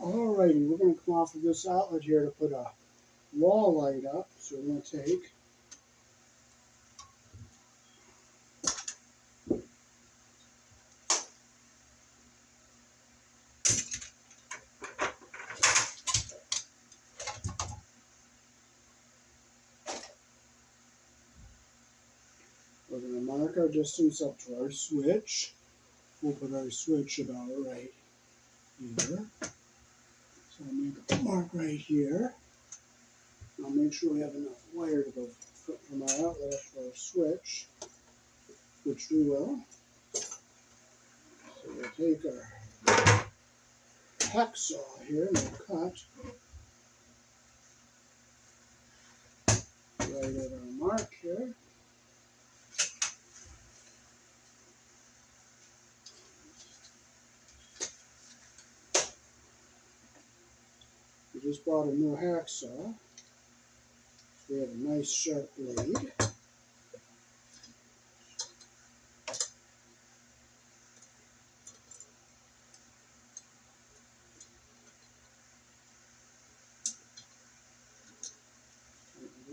Alrighty, we're going to come off of this outlet here to put a wall light up. So we're going to take we're going to mark our distance up to our switch. We'll put our switch about right here. So I'll make a mark right here. I'll make sure we have enough wire to go from our outlet to our switch, which we will. So we'll take our hacksaw here and we'll cut right at our mark here. We just bought a new hacksaw. We have a nice sharp blade.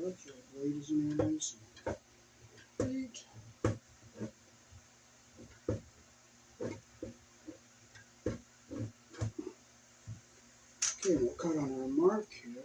Our blade is in there nice and straight. Okay, we'll cut on our mark here.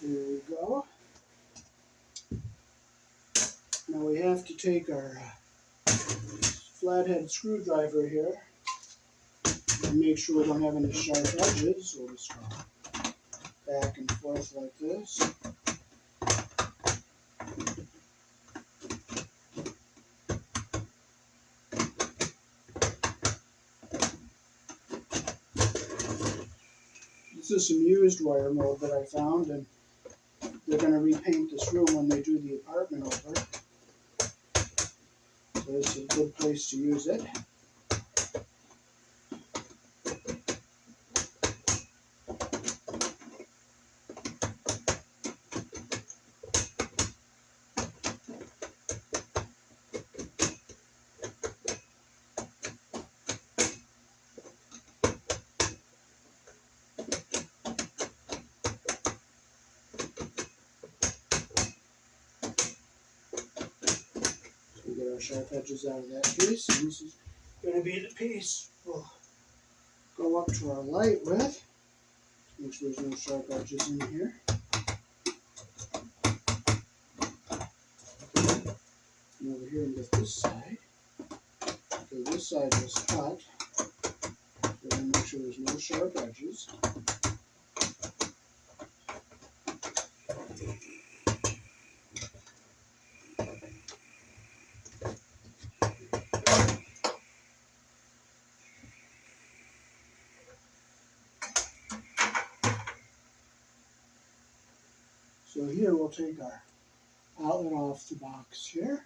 There we go. Now we have to take our flathead screwdriver here and make sure we don't have any sharp edges. We'll just go back and forth like this. This is some used wire mold that I found, and they're going to repaint this room when they do the apartment over. So this is a good place to use it. Get our sharp edges out of that piece, and this is going to be the piece we'll go up to our light with. Make sure there's no sharp edges in here. And over here and get this side. Okay, this side was cut. We're going to make sure there's no sharp edges. So here we'll take our outlet off the box here.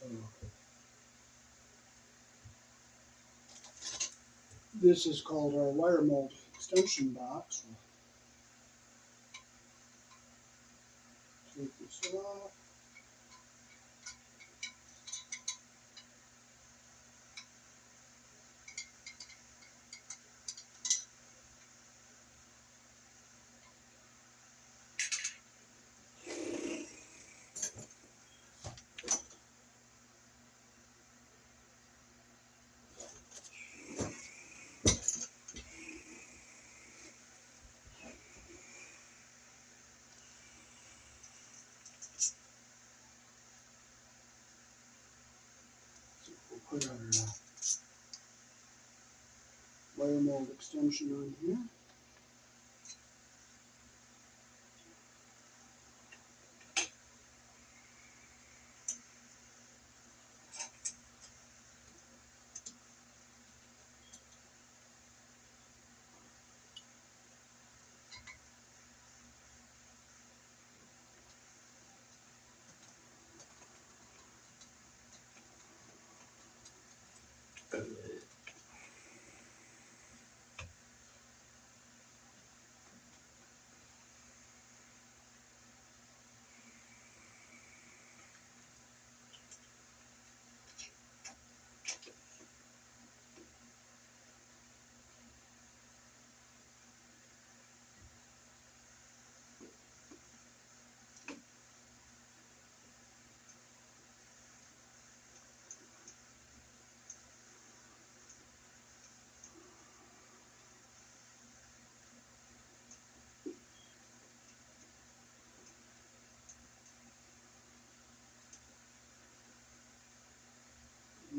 So this is called our wire mold extension box. We'll take this off. We'll put our wire mold extension on here.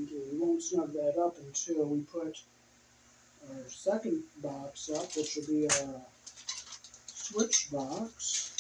Okay, we won't snug that up until we put our second box up, which will be our switch box.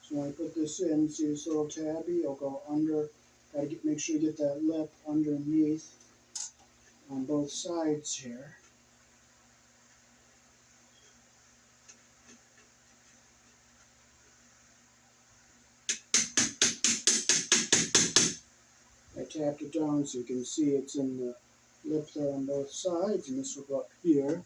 So when I put this in, see this little tabby? It'll go under. Gotta make sure you get that lip underneath on both sides here. I tapped it down so you can see it's in the lip there on both sides, and this will go up here.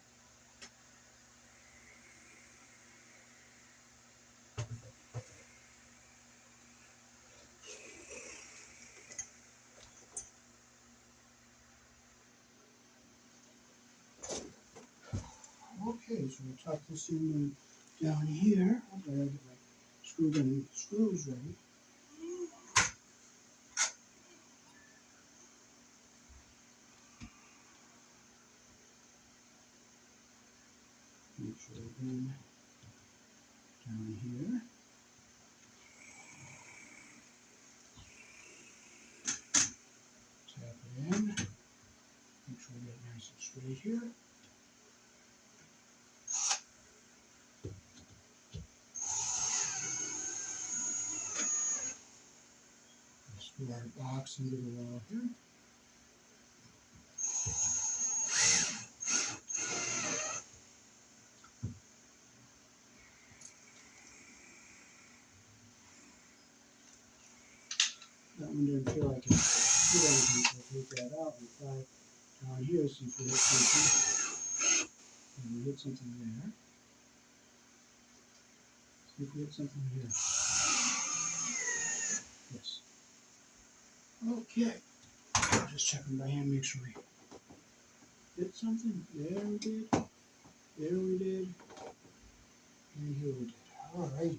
Okay, so we'll tuck this in down here. I gotta get my screws ready. Make sure again down here. Tap it in. Make sure we get it nice and straight here. Screw our box into the wall here. That one didn't feel like it did anything, so we'll take that out and try down here, see if we hit something. And we hit something there. See if we hit something here. Yes. Okay. I'll just check them by hand, make sure we hit something. There we did. There we did. And here we did. Alrighty.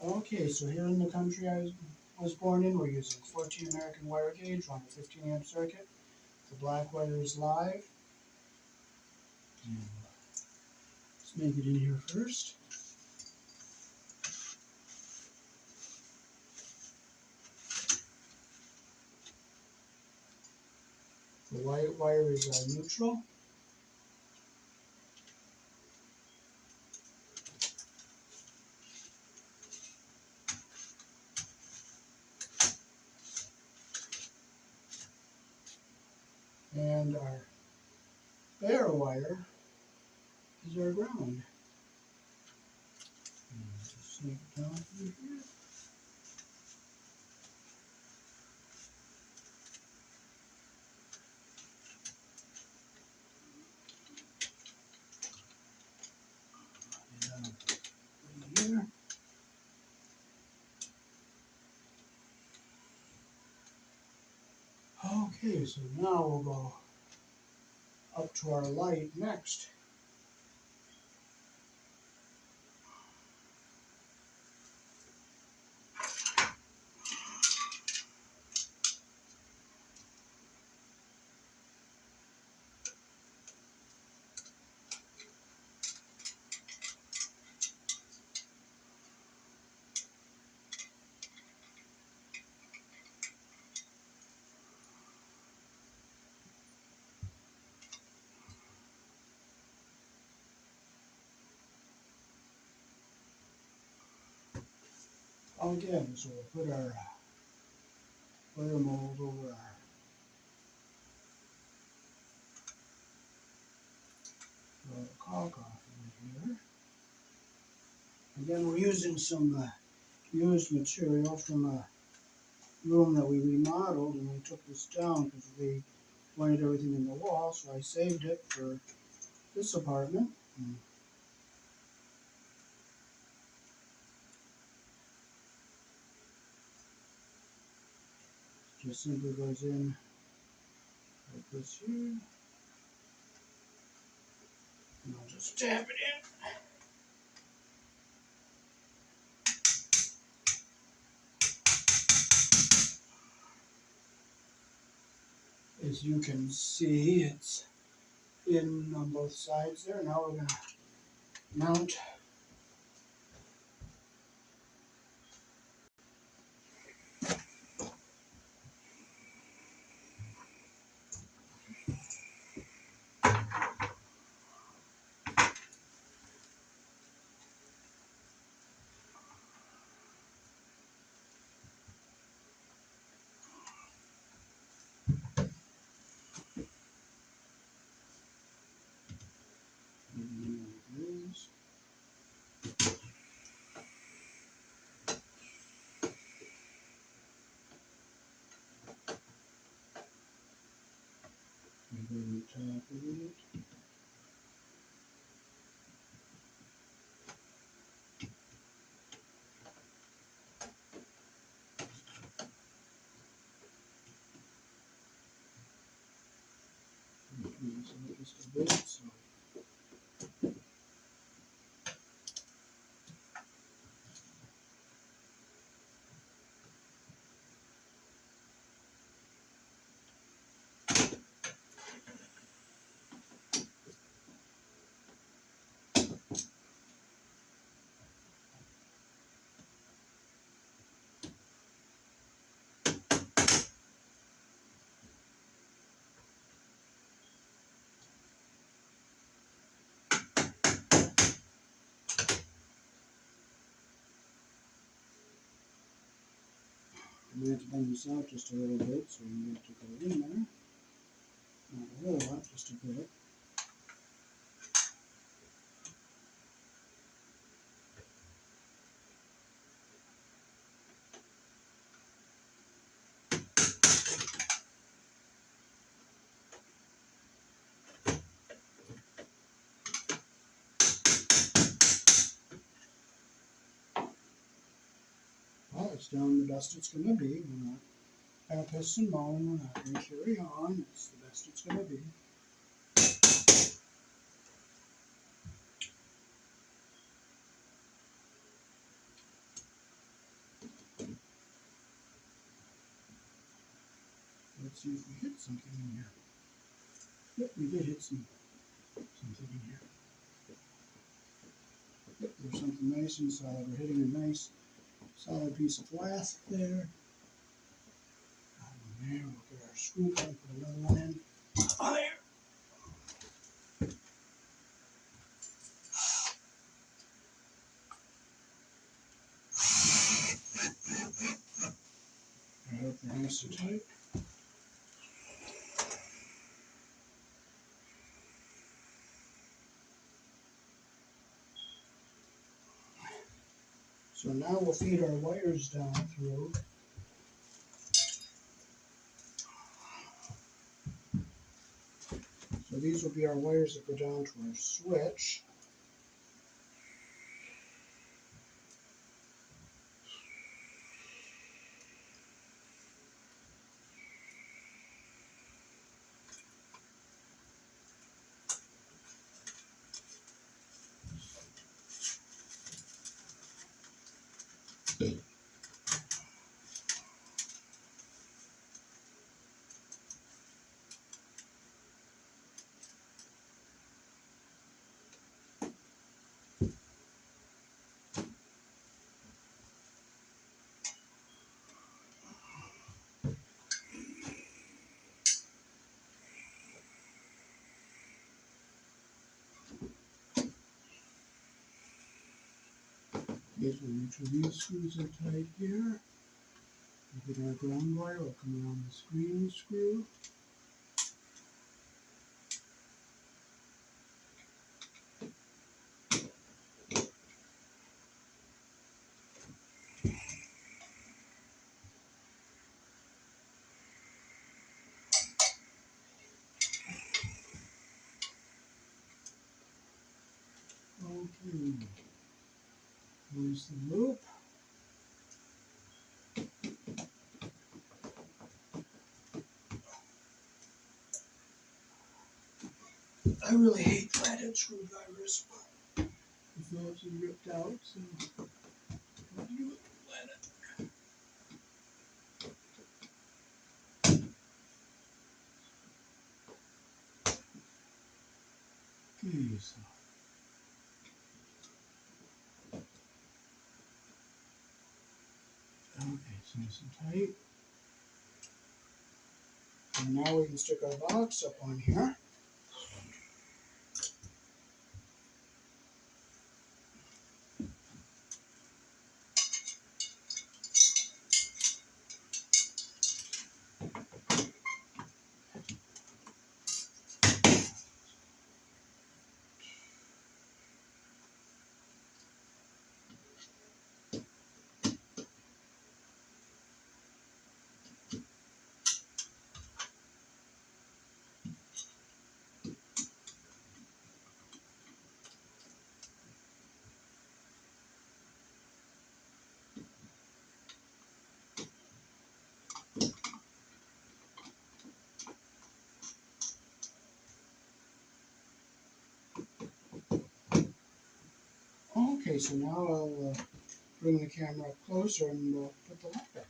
Okay, so here in the country I was born in, we're using 14 American wire gauge on a 15 amp circuit. The black wire is live. Let's make it in here first. The white wire is neutral. And our bare wire is our ground. Just snake it down through here. And here. Okay, so now we'll go up to our light next. Again, so we'll put our wire mold over our caulk off over here. Again, we're using some used material from a room that we remodeled, and we took this down because we wanted everything in the wall, so I saved it for this apartment. Just simply goes in like this here, and I'll just tap it in. As you can see, it's in on both sides there. Now we're going to mount this. And then tap it. Just a bit, so. We have to bend this out just a little bit, so we have to go in there. Not a whole lot, just a bit. Well, it's down the best it's going to be. We're not going to piss and moan. We're not going to carry on. It's the best it's going to be. Let's see if we hit something in here. Yep, we did hit something in here. Yep, there's something nice and solid. We're hitting a nice solid piece of glass there. There, we'll get our screw and put another one in. Oh, there. I hope they're nice and tight. So now we'll feed our wires down through. So these will be our wires that go down to our switch. Make sure these screws are tight here. We'll get our ground wire, will come around the screen screw. Okay, here's the loop. I really hate flathead screwdrivers. The Phillips is ripped out, so I'll do it with flathead. Okay, so nice and tight. And now we can stick our box up on here. Okay, so now I'll bring the camera up closer and we'll put the lock back.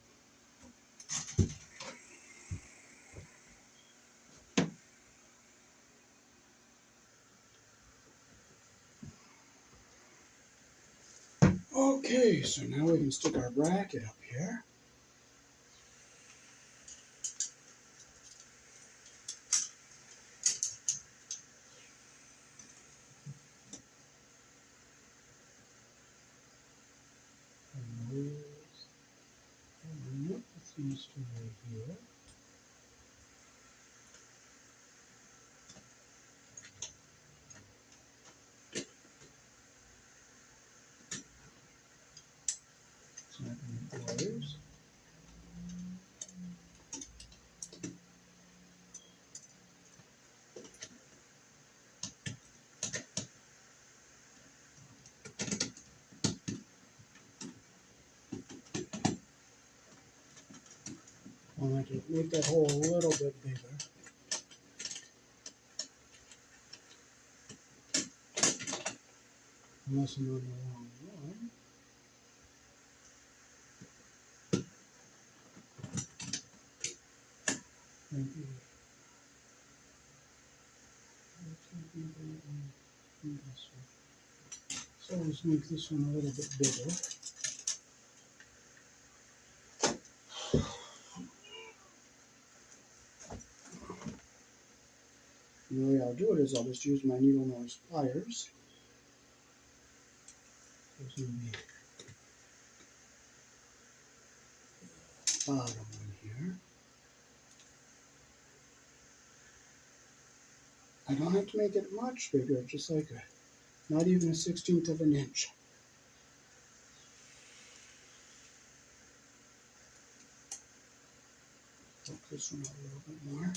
Okay, so now we can stick our bracket up here. And put these two right here. Snapping the wires. I want to make that hole a little bit bigger. Unless I'm on the wrong one. Maybe. So let's make this one a little bit bigger. And the way I'll do it is I'll just use my needle nose pliers. There's going to be a bottom one here. I don't have to make it much bigger, just like not even a 1/16 of an inch. Poke this one out a little bit more.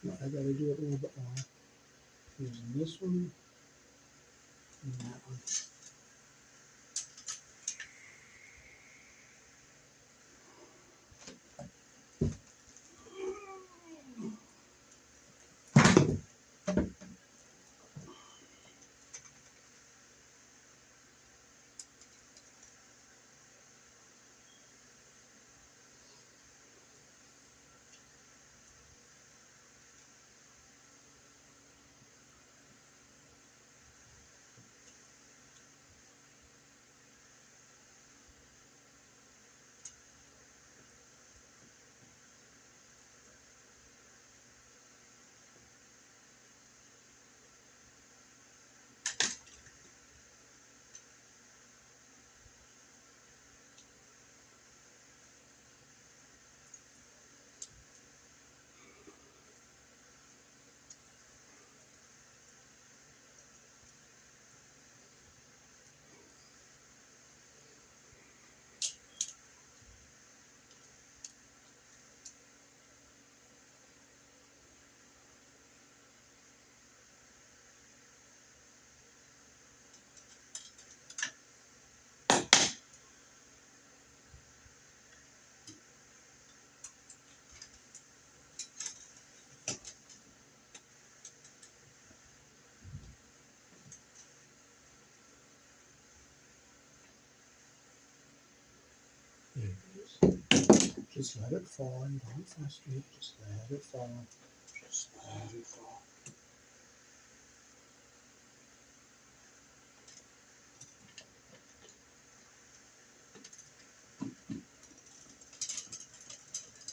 No, I gotta do it a little bit more. Using this one and that one. There it is. Just let it fall and don't frustrate. Just let it fall. Just let it fall.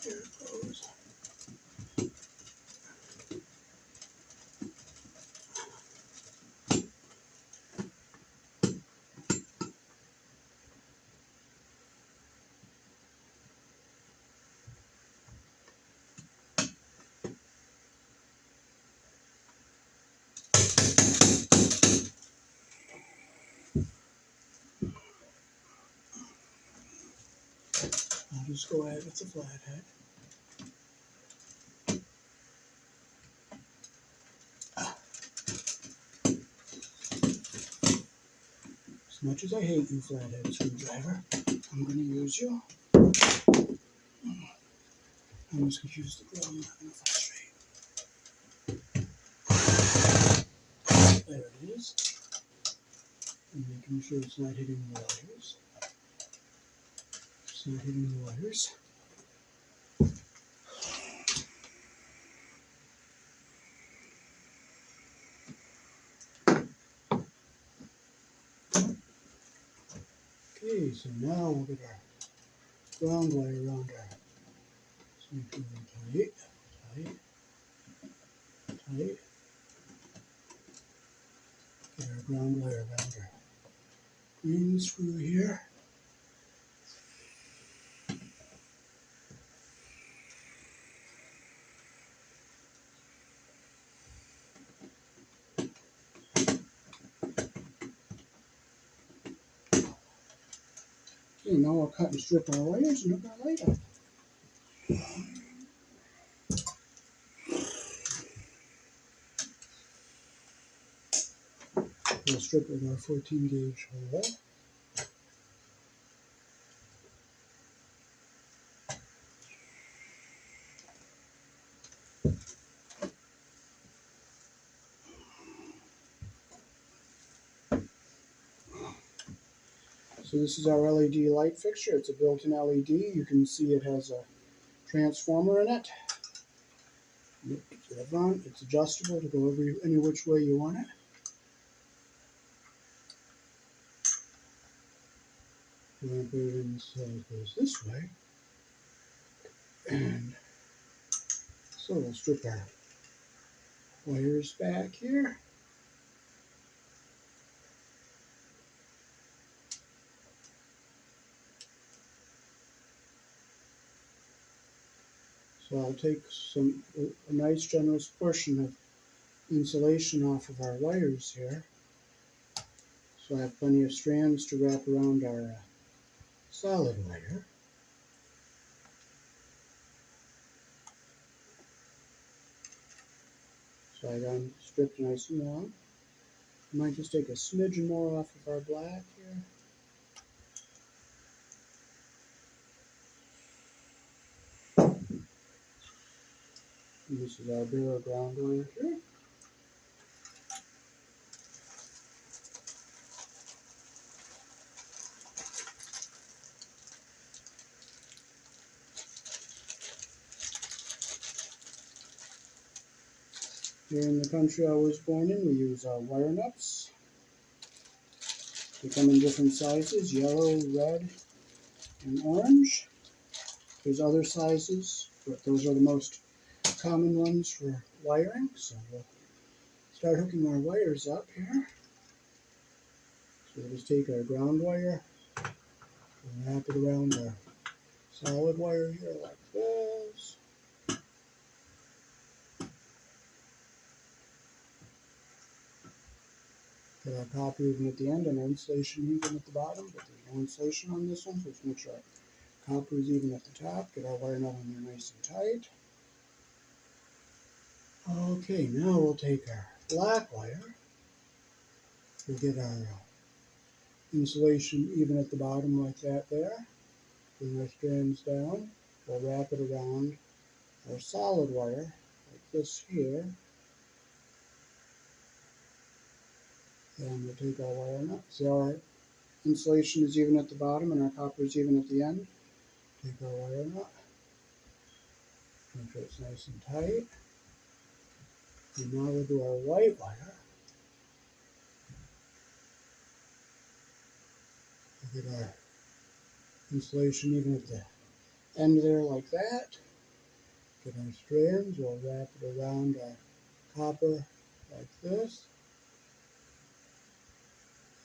There it goes. I'll just go ahead with the flathead. As much as I hate you, flathead screwdriver, I'm going to use you. I'm just going to use the glue. I'm not going to frustrate. There it is. And making sure it's not hitting the wires. It's not hitting the wires. Okay, so now we'll get our ground wire around our. So we can tight, tight, tight. Get our ground wire around our green screw here. Okay, now we'll cut and strip our wires and hook our light up. We'll strip with our 14 gauge hole. So this is our LED light fixture. It's a built-in LED. You can see it has a transformer in it. It's adjustable to go any which way you want it. We're going to put it in so it goes this way. And so we'll strip our wires back here. So I'll take a nice generous portion of insulation off of our wires here. So I have plenty of strands to wrap around our solid wire. So I got them stripped nice and long. I might just take a smidgen more off of our black here. And this is our bare ground wire here. Here in the country I was born in, we use wire nuts. They come in different sizes, yellow, red, and orange. There's other sizes, but those are the most common ones for wiring. So we'll start hooking our wires up here. So we'll just take our ground wire and wrap it around our solid wire here like this. Get our copper even at the end and our insulation even at the bottom, but there's no insulation on this one, so let's make sure our copper is even at the top. Get our wire nut on there nice and tight. Okay, now we'll take our black wire. We'll get our insulation even at the bottom like that there. Bring our strands down. We'll wrap it around our solid wire like this here. And we'll take our wire nut. See our insulation is even at the bottom and our copper is even at the end. Take our wire nut. Make sure it's nice and tight. And now we'll do our white wire. We'll get our insulation even at the end there like that. Get our strands. We'll wrap it around our copper like this.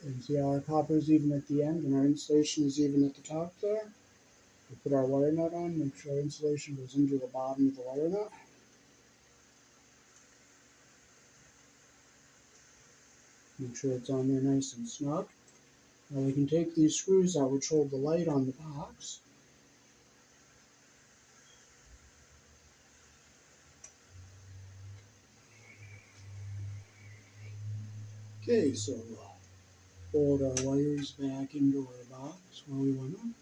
And see how our copper is even at the end and our insulation is even at the top there. We put our wire nut on, make sure our insulation goes into the bottom of the wire nut. Make sure it's on there nice and snug. Now we can take these screws out which hold the light on the box. Okay, so we'll fold our wires back into our box where we want them.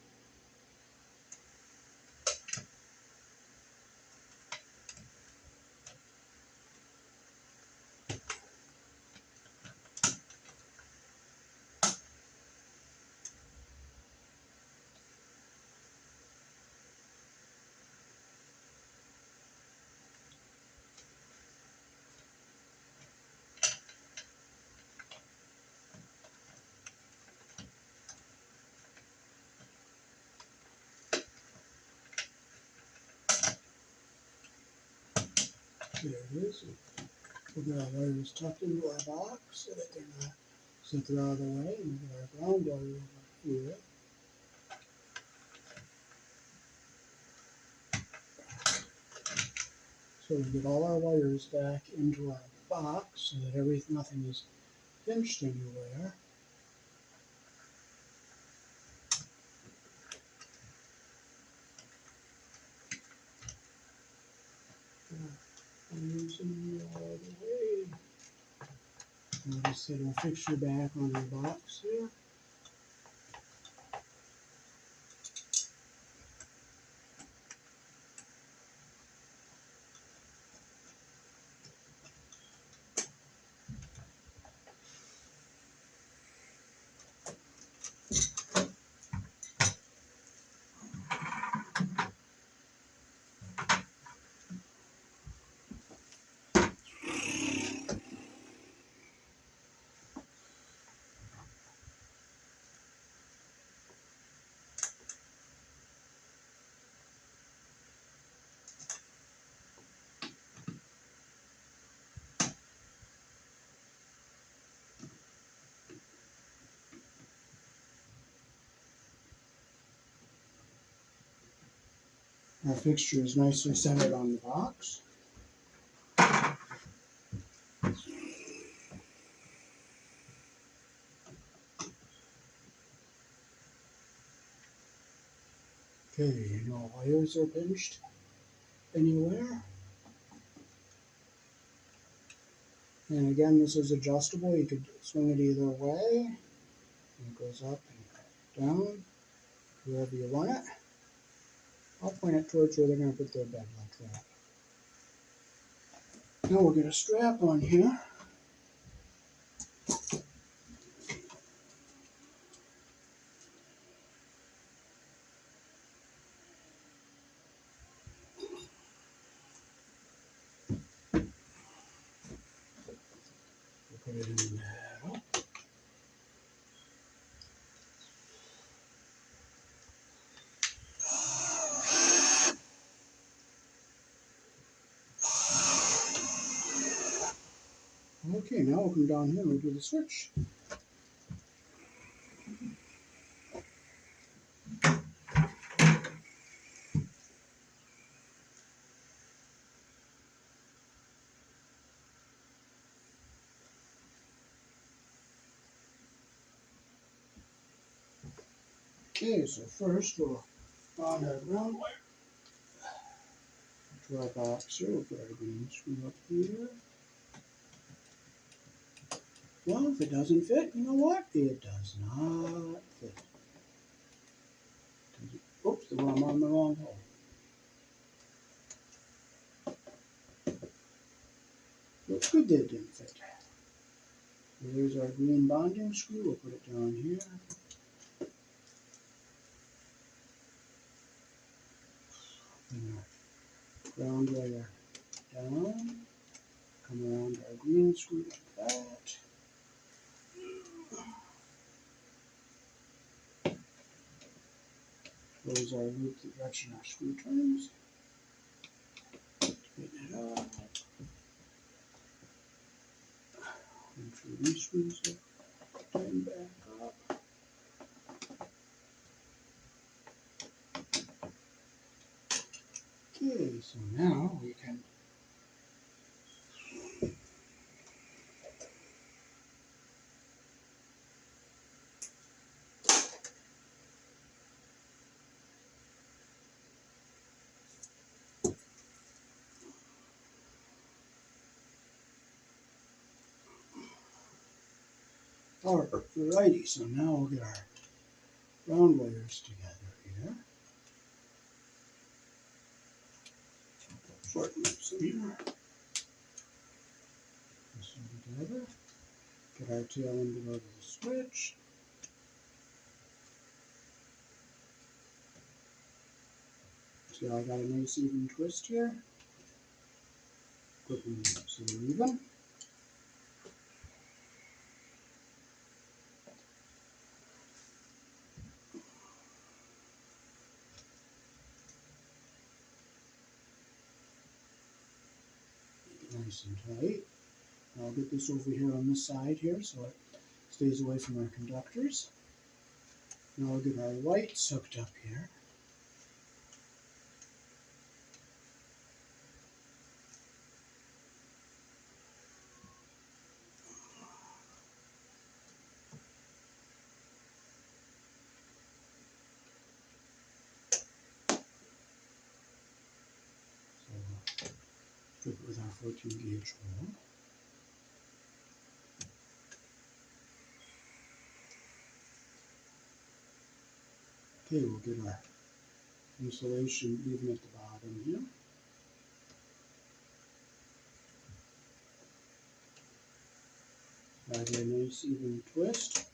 There it is. We'll get our wires tucked into our box so that they're out of the way. And we'll get our ground wire over here. So we get all our wires back into our box so that nothing is pinched anywhere. Using all the way. I'll just set our fixture back on the box here. Our fixture is nicely centered on the box. Okay, no wires are pinched anywhere. And again, this is adjustable. You could swing it either way. It goes up and down, wherever you want it. I'll point it towards where they're going to put their bed like that. Now we'll get a strap on here. We'll put it in the middle. Okay, now we'll come down here and we'll do the switch. Okay, so first we'll on our ground wire to our box here. We'll put our green screw up here. Well, if it doesn't fit, you know what? It does not fit. Oops, I'm on the wrong hole. Looks good that it didn't fit. So there's our green bonding screw. We'll put it down here. And our ground wire down. Come around our green screw like that. Close our loop the direction our screw turns. Tighten it up. Make sure these screws are tightened back up. Okay, so now we can alrighty, so now we'll get our round wires together here. Shorten up some here. This one together. Get our tail end to go to the switch. See how I got a nice even twist here? Put them so they're even. Nice and tight. I'll get this over here on this side here so it stays away from our conductors. Now we'll get our lights hooked up here. So strip it with our 14 gauge hole. Okay, we'll get our insulation even at the bottom here. Add a nice even twist.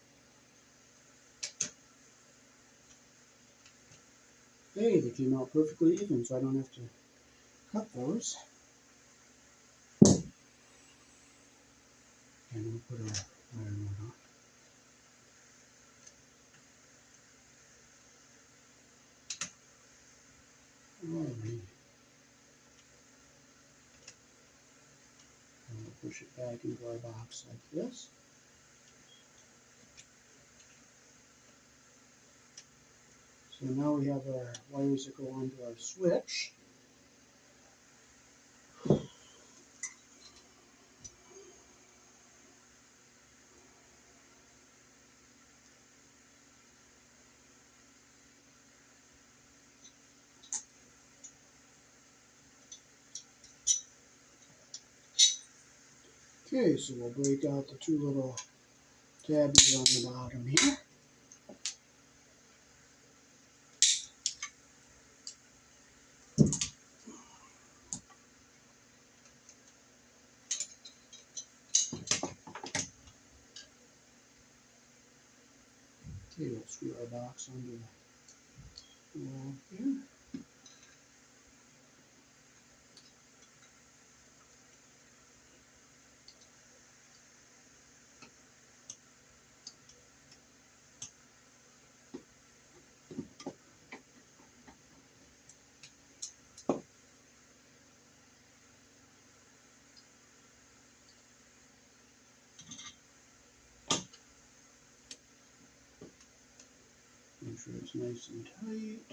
Hey, they came out perfectly even, so I don't have to cut those. And we'll put our iron on. Alright. And we'll push it back into our box like this. So now we have our wires that go onto our switch. Okay, so we'll break out the two little tabbies on the bottom here. Okay, we'll screw our box onto the wall here. Make sure it's nice and tight.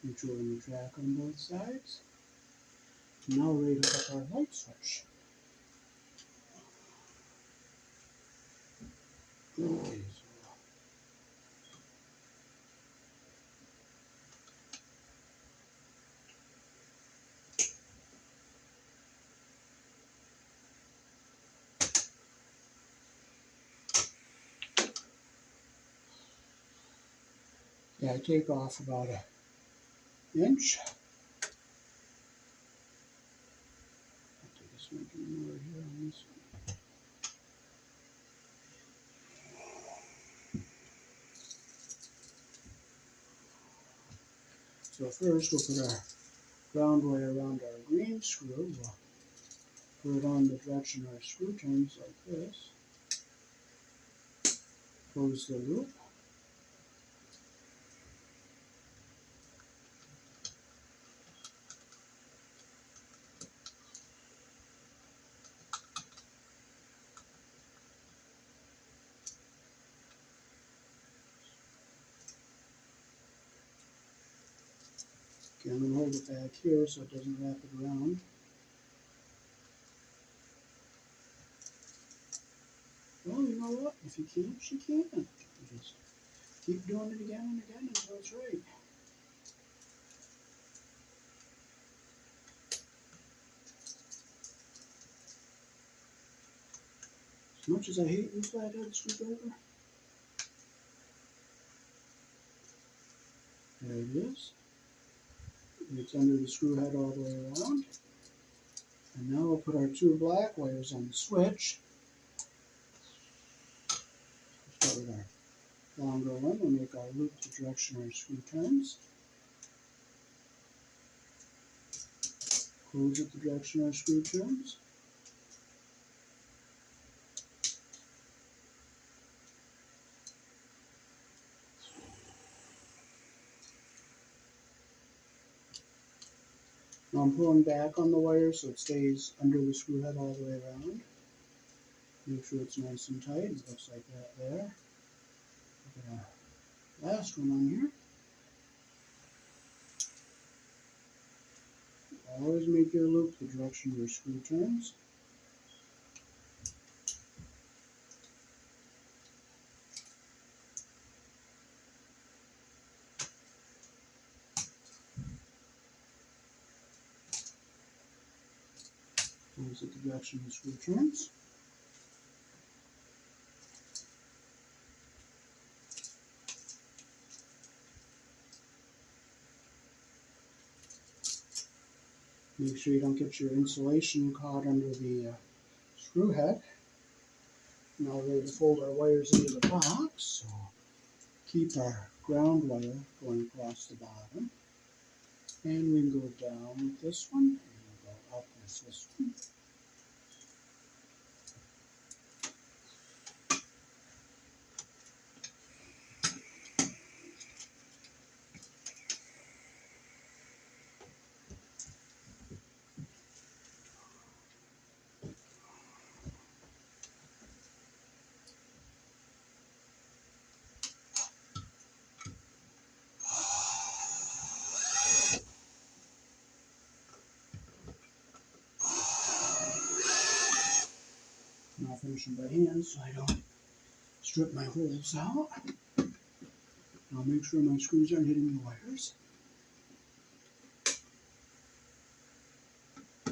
Controlling the track on both sides. Now we're ready to put our light switch. Okay, yeah, I take off about an inch. I'll take a smidgen more here on this one. So first we'll put our ground wire around our green screw. We'll put it on the direction our screw turns like this. Close the loop. Okay, I'm going to hold it back here so it doesn't wrap it around. Well, you know what? If you can't, you can't. Just keep doing it again and again until it's right. As much as I hate this flathead screwdriver, there it is. It's under the screw head all the way around. And now we'll put our two black wires on the switch. Start with our longer one. We'll make our loop the direction our screw turns. Close it the direction our screw turns. Now I'm pulling back on the wire so it stays under the screw head all the way around. Make sure it's nice and tight. It looks like that there. Put our last one on here. Always make your loop the direction your screw turns. Those are the direction the screw turns. Make sure you don't get your insulation caught under the screw head. Now we're ready to fold our wires into the box. So keep our ground wire going across the bottom. And we can go down with this one and go up with this one. Now finish them by hand so I don't strip my holes out. I'll make sure my screws aren't hitting the wires.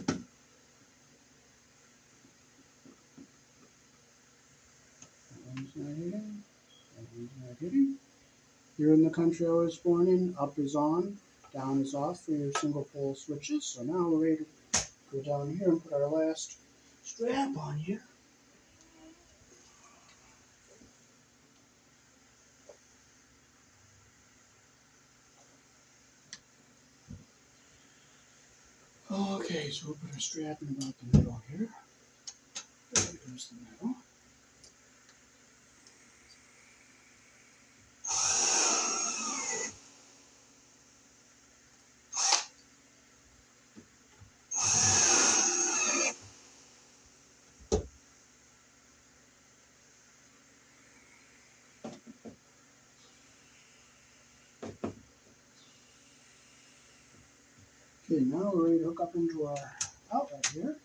That one's not hitting. That one's not hitting. Here in the country I was born in, up is on, down is off for your single pole switches. So now we're ready to go down here and put our last strap on here. Okay, so we'll put our strap in about the middle here. There's the middle. Okay, now we're ready to hook up into our outlet here.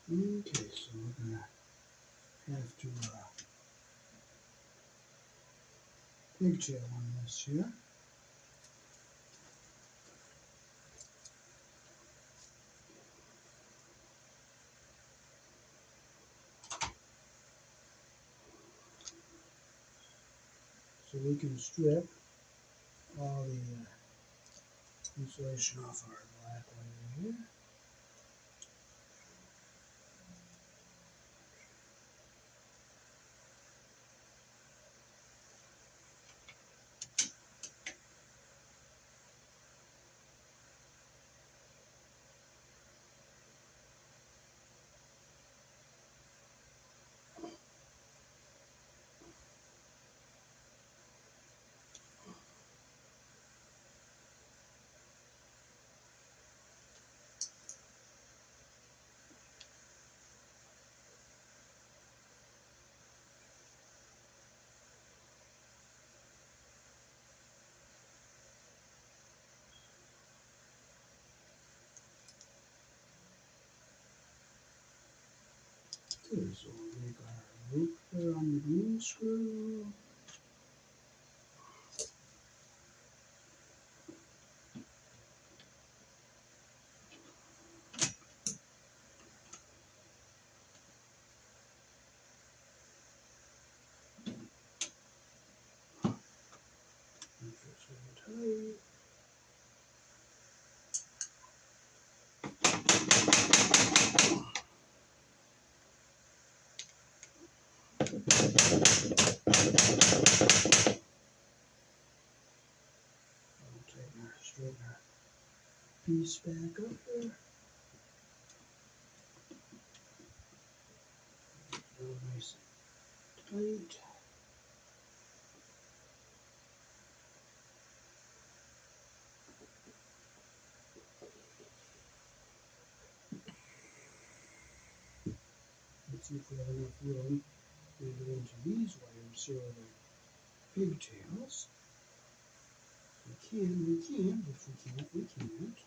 Okay, so we're going to have to pigtail on this here. So we can strip all the insulation off our black wire here. Okay, so we'll make our loop there on the green screw. Make sure it's really tight. Straighten our piece back up there. Real nice and tight. Let's see if we have enough room to get into these wires here, the pigtails. We can, if we can't, we can't.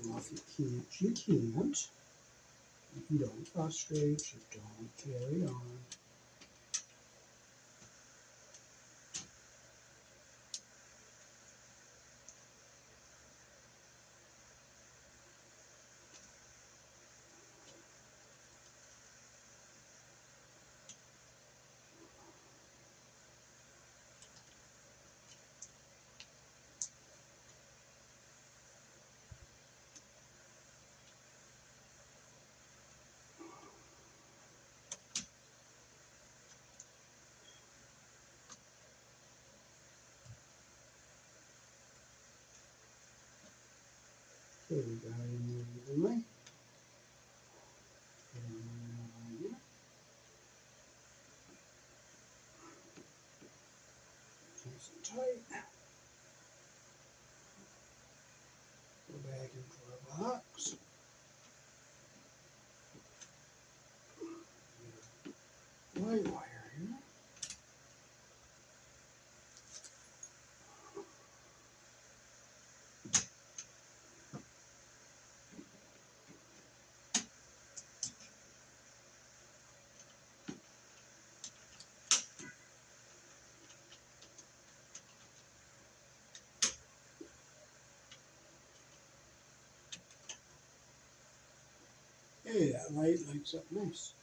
Well, if you can't, you can't. You don't frustrate, you don't carry on. Okay, we got it in there evenly. Get in there here. Nice and tight. Go back into our box. White wire here. Hey, that light lights up nice.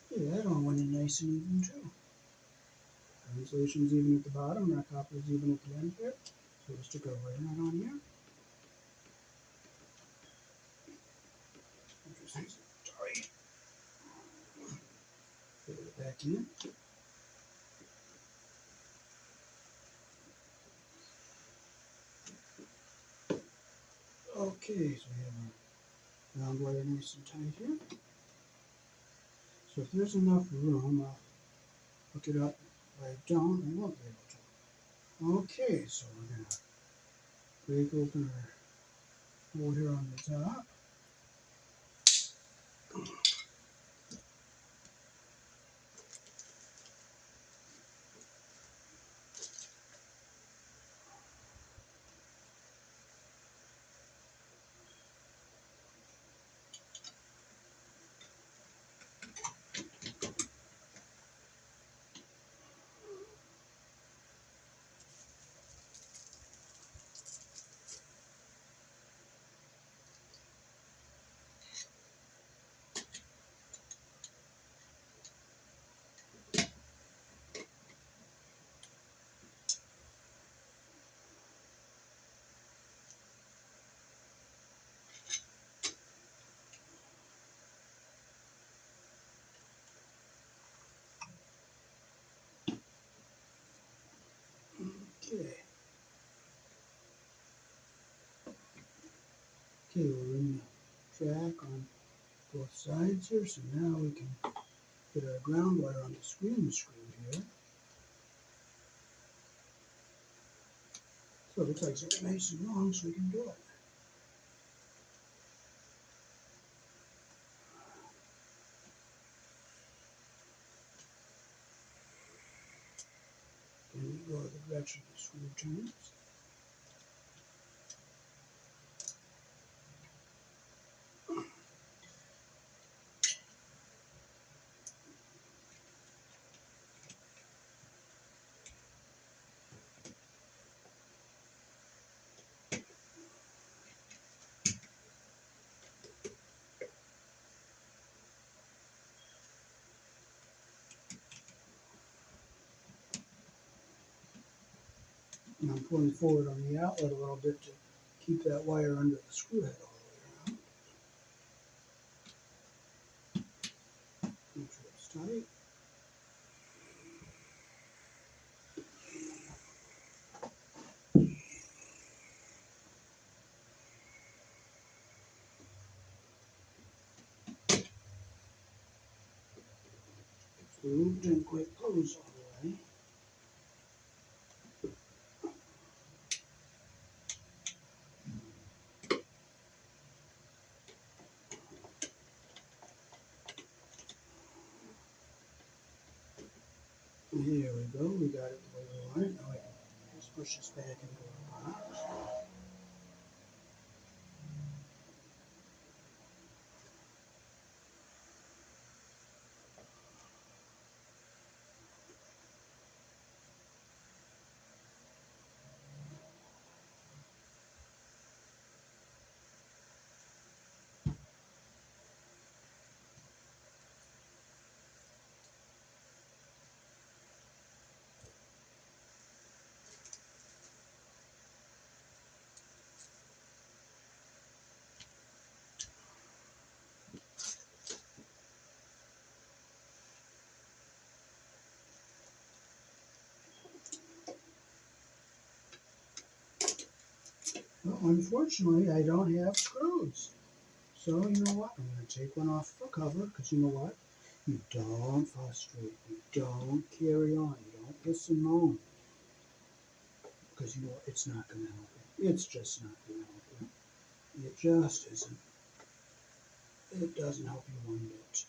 Hey, that all went in nice and even too. Insulation's even at the bottom, and our copper's even at the end here. So we'll stick our wire nut on here. Just nice and tight. Put it back in. Okay, so we have our round wire nice and tight here. So if there's enough room, I'll hook it up. If I don't, I won't be able to. Okay, so we're going to break open our hole here on the top. Okay. Okay, we're in the track on both sides here, so now we can get our ground wire on the screen screwed here. So it looks like it's nice and long, so we can do it. Then we go the direction the screw turns. And I'm pulling forward on the outlet a little bit to keep that wire under the screw head all the way around. Make sure it's tight. The loop didn't quite close all the way. Here we go, we got it the way we want it. Now I can just push this back into our box. Well, unfortunately, I don't have screws. So, you know what? I'm going to take one off the cover, because you know what? You don't frustrate. You don't carry on. You don't piss and moan. Because you know what? It's not going to help you. It's just not going to help you. It just isn't. It doesn't help you one bit.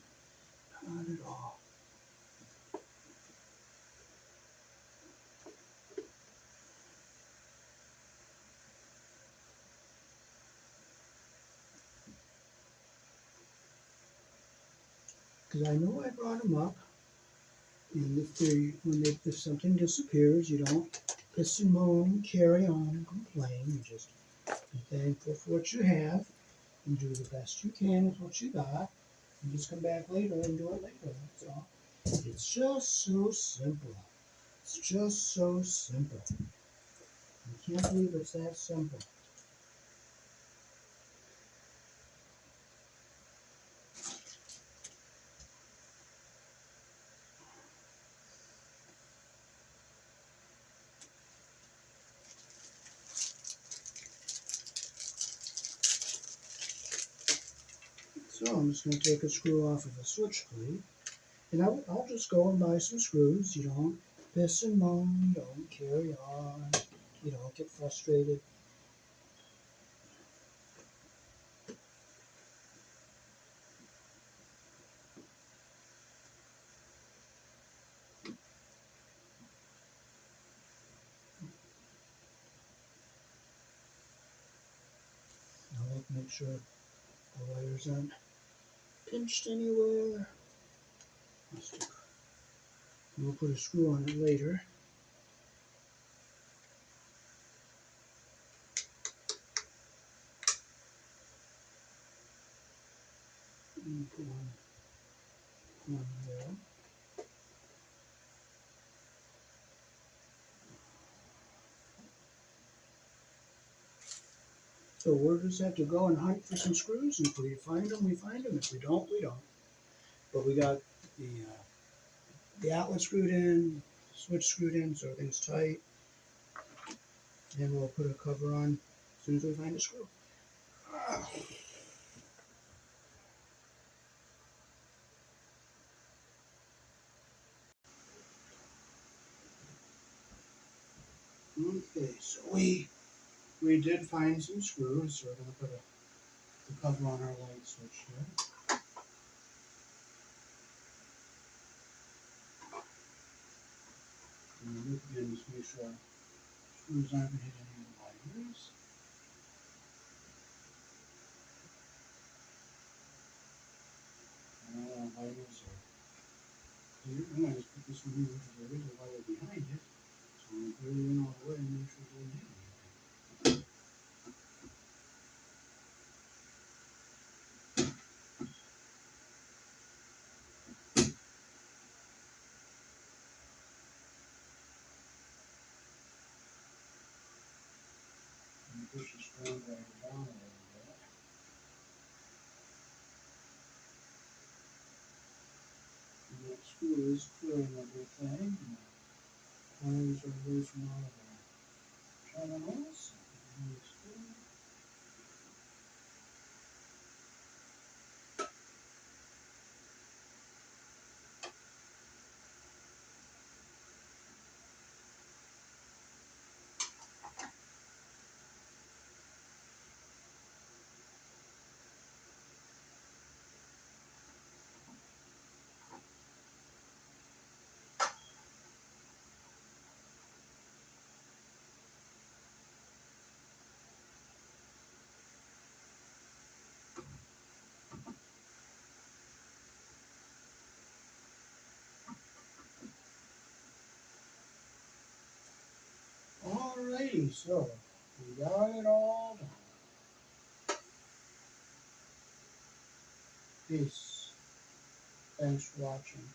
Not at all. Because I know I brought them up. And if something disappears, you don't piss and moan, carry on, and complain. You just be thankful for what you have. And do the best you can with what you got. And just come back later and do it later. That's all. It's just so simple. It's just so simple. I can't believe it's that simple. So I'm just going to take a screw off of the switch plate. And I'll just go and buy some screws. You don't piss and moan. You don't carry on. You don't get frustrated. I'll look, make sure the wires aren't pinched anywhere. We'll put a screw on it later. And put one there. So we'll just have to go and hunt for some screws, and if we find them, we find them. If we don't, we don't. But we got the outlet screwed in, switch screwed in, so everything's tight. And we'll put a cover on as soon as we find a screw. Okay, so we did find some screws, so we're going to put the cover on our light switch here. And again, just make sure screws aren't going to hit any of the wires. Wires are clear. I'm going to just put this one here because there is a wire behind it. So I'm going to put it in all the way and make sure it doesn't hit anything. And push the screwdriver down a little bit. And that screw is clearing everything. And the wires are away from all of the terminals. And the screw. Alrighty, so we got it all done. Peace. Thanks for watching.